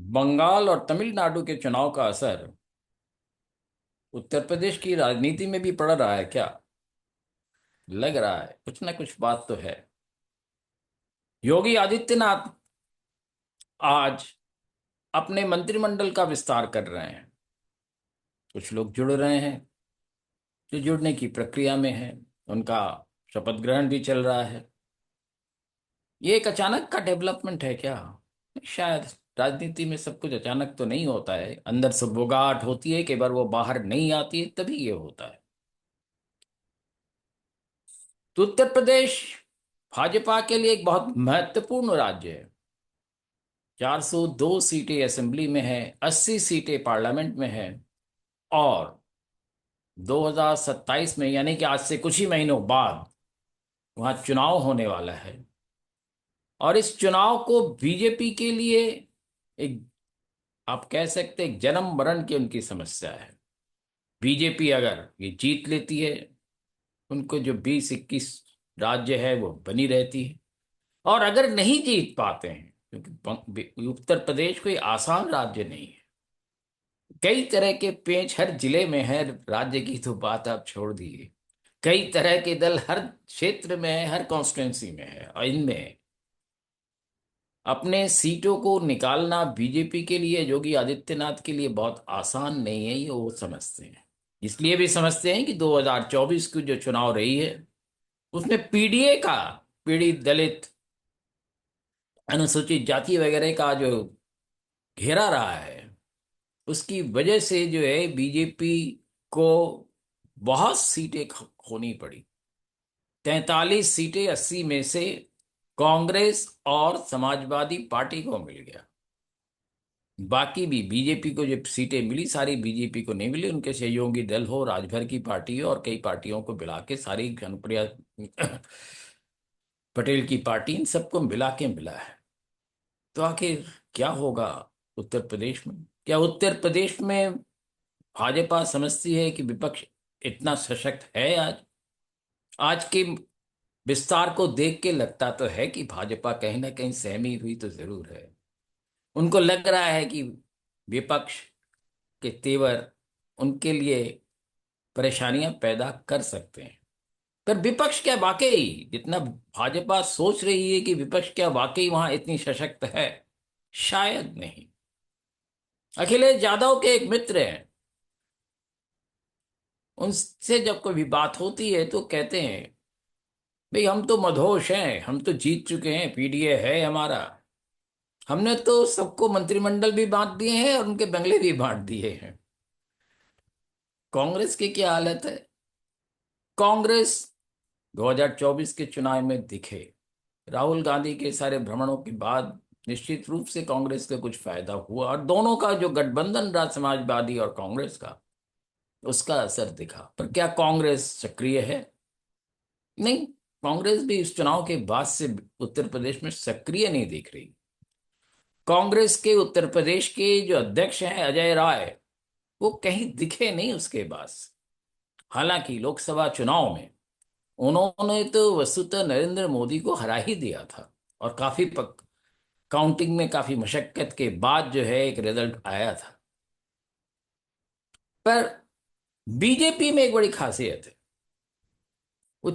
बंगाल और तमिलनाडु के चुनाव का असर उत्तर प्रदेश की राजनीति में भी पड़ रहा है क्या? लग रहा है कुछ ना कुछ बात तो है। योगी आदित्यनाथ आज अपने मंत्रिमंडल का विस्तार कर रहे हैं। कुछ लोग जुड़ रहे हैं, जो जुड़ने की प्रक्रिया में है। उनका शपथ ग्रहण भी चल रहा है। ये एक अचानक का डेवलपमेंट है क्या? शायद। राजनीति में सब कुछ अचानक तो नहीं होता है, अंदर से बुगाहट होती है, कई बार वो बाहर नहीं आती है, तभी ये होता है। तो उत्तर प्रदेश भाजपा के लिए एक बहुत महत्वपूर्ण राज्य है। 402 सीटें असेंबली में है, 80 सीटें पार्लियामेंट में है। और 2027 में, यानी कि आज से कुछ ही महीनों बाद, वहां चुनाव होने वाला है। और इस चुनाव को बीजेपी के लिए एक, आप कह सकते हैं, एक जन्म मरण की उनकी समस्या है। बीजेपी अगर ये जीत लेती है, उनको जो 20-21 राज्य है वो बनी रहती है। और अगर नहीं जीत पाते हैं, क्योंकि उत्तर प्रदेश कोई आसान राज्य नहीं है। कई तरह के पेंच हर जिले में है। राज्य की तो बात आप छोड़ दीजिए। कई तरह के दल हर क्षेत्र में है, हर कॉन्स्टिट्यूंसी में है, और इनमें अपने सीटों को निकालना बीजेपी के लिए, योगी आदित्यनाथ के लिए बहुत आसान नहीं है, ये वो समझते हैं। इसलिए भी समझते हैं कि 2024 की जो चुनाव रही है, उसमें पीडीए का, पीड़ित दलित, अनुसूचित जाति वगैरह का जो घेरा रहा है, उसकी वजह से जो है बीजेपी को बहुत सीटें खोनी पड़ी। 43 सीटें 80 में से कांग्रेस और समाजवादी पार्टी को मिल गया। बाकी भी बीजेपी को जो सीटें मिली, सारी बीजेपी को नहीं मिली। उनके सहयोगी दल हो, राजभर की पार्टी हो, और कई पार्टियों को मिला के, सारी अनुप्रिया पटेल की पार्टी, इन सबको मिला के मिला है। तो आखिर क्या होगा उत्तर प्रदेश में? क्या उत्तर प्रदेश में भाजपा समझती है कि विपक्ष इतना सशक्त है? आज आज के विस्तार को देख के लगता तो है कि भाजपा कहीं ना कहीं सहमी हुई तो जरूर है। उनको लग रहा है कि विपक्ष के तेवर उनके लिए परेशानियां पैदा कर सकते हैं। पर विपक्ष क्या वाकई जितना भाजपा सोच रही है कि विपक्ष क्या वाकई वहां इतनी सशक्त है? शायद नहीं। अखिलेश यादव के एक मित्र हैं, उनसे जब कोई भी बात होती है तो कहते हैं, भाई हम तो मदहोश हैं, हम तो जीत चुके हैं, पीडीए है हमारा। हमने तो सबको मंत्रिमंडल भी बांट दिए हैं और उनके बंगले भी बांट दिए हैं। कांग्रेस की क्या हालत है? कांग्रेस 2024 के चुनाव में दिखे, राहुल गांधी के सारे भ्रमणों के बाद निश्चित रूप से कांग्रेस का कुछ फायदा हुआ, और दोनों का जो गठबंधन रहा, समाजवादी और कांग्रेस का, उसका असर दिखा। पर क्या कांग्रेस सक्रिय है? नहीं। कांग्रेस भी इस चुनाव के बाद से उत्तर प्रदेश में सक्रिय नहीं दिख रही। कांग्रेस के उत्तर प्रदेश के जो अध्यक्ष हैं अजय राय, वो कहीं दिखे नहीं उसके बाद। हालांकि लोकसभा चुनाव में उन्होंने तो वस्तुतः नरेंद्र मोदी को हरा ही दिया था, और काफी काउंटिंग में काफी मशक्कत के बाद जो है एक रिजल्ट आया था। पर बीजेपी में एक बड़ी खासियत है, वो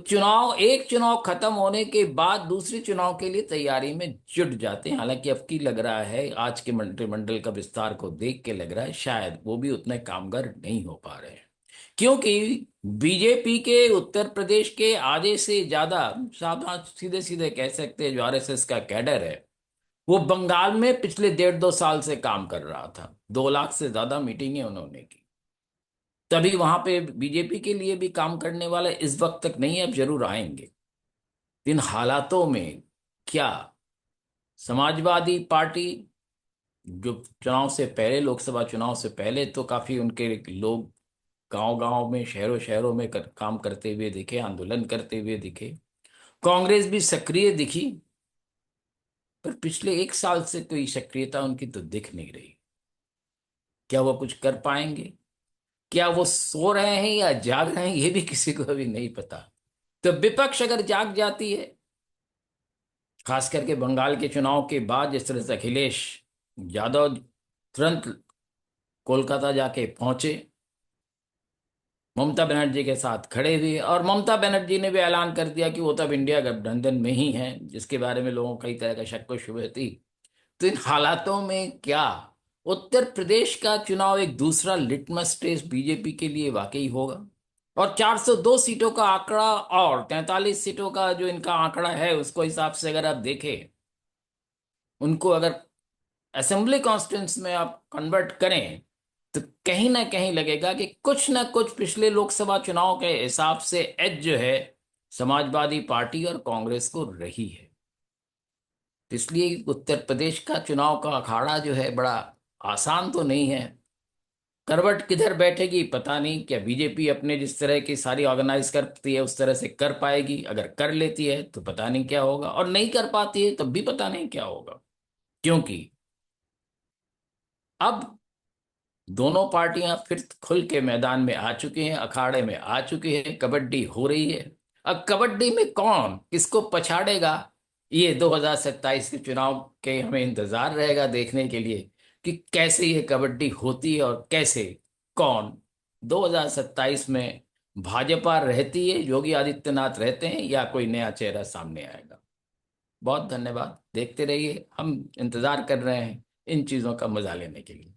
एक चुनाव खत्म होने के बाद दूसरे चुनाव के लिए तैयारी में जुट जाते हैं। हालांकि अब की लग रहा है, आज के मंत्रिमंडल का विस्तार को देख के लग रहा है शायद वो भी उतने कामगार नहीं हो पा रहे हैं। क्योंकि बीजेपी के उत्तर प्रदेश के आधे से ज्यादा, साधारण सीधे सीधे कह सकते हैं, जो आरएसएस का कैडर है, वो बंगाल में पिछले 1.5-2 साल से काम कर रहा था। 2 लाख से ज्यादा मीटिंगें उन्होंने की। तभी वहां पे बीजेपी के लिए भी काम करने वाले इस वक्त तक नहीं है, अब जरूर आएंगे। इन हालातों में क्या समाजवादी पार्टी, जो चुनाव से पहले, लोकसभा चुनाव से पहले तो काफी उनके लोग गांव गांव में, शहरों शहरों में काम करते हुए दिखे, आंदोलन करते हुए दिखे, कांग्रेस भी सक्रिय दिखी, पर पिछले 1 साल से कोई सक्रियता उनकी तो दिख नहीं रही। क्या वो कुछ कर पाएंगे? क्या वो सो रहे हैं या जाग रहे हैं, ये भी किसी को अभी नहीं पता। तो विपक्ष अगर जाग जाती है, खास करके बंगाल के चुनाव के बाद, जिस तरह से अखिलेश यादव तुरंत कोलकाता जाके पहुंचे, ममता बनर्जी के साथ खड़े हुए, और ममता बनर्जी ने भी ऐलान कर दिया कि वो तो अब इंडिया गठबंधन में ही है, जिसके बारे में लोगों को कई तरह का शक व शुबह थी। तो इन हालातों में क्या उत्तर प्रदेश का चुनाव एक दूसरा लिटमस टेस्ट बीजेपी के लिए वाकई होगा? और 402 सीटों का आंकड़ा और 43 सीटों का जो इनका आंकड़ा है, उसको हिसाब से अगर आप देखें, उनको अगर असेंबली कॉन्स्टिट्यूंस में आप कन्वर्ट करें, तो कहीं ना कहीं लगेगा कि कुछ ना कुछ पिछले लोकसभा चुनाव के हिसाब से एज जो है समाजवादी पार्टी और कांग्रेस को रही है। तो इसलिए उत्तर प्रदेश का चुनाव का अखाड़ा जो है बड़ा आसान तो नहीं है। करवट किधर बैठेगी पता नहीं, क्या बीजेपी अपने जिस तरह की सारी ऑर्गेनाइज करती है उस तरह से कर पाएगी? अगर कर लेती है तो पता नहीं क्या होगा, और नहीं कर पाती है तब भी पता नहीं क्या होगा। क्योंकि अब दोनों पार्टियां फिर खुल के मैदान में आ चुकी हैं, अखाड़े में आ चुकी है, कबड्डी हो रही है। अब कबड्डी में कौन किसको पछाड़ेगा, ये 2027 के चुनाव के हमें इंतजार रहेगा देखने के लिए कि कैसे ये कबड्डी होती है, और कैसे कौन 2027 में भाजपा रहती है, योगी आदित्यनाथ रहते हैं, या कोई नया चेहरा सामने आएगा। बहुत धन्यवाद, देखते रहिए, हम इंतजार कर रहे हैं इन चीजों का मजा लेने के लिए।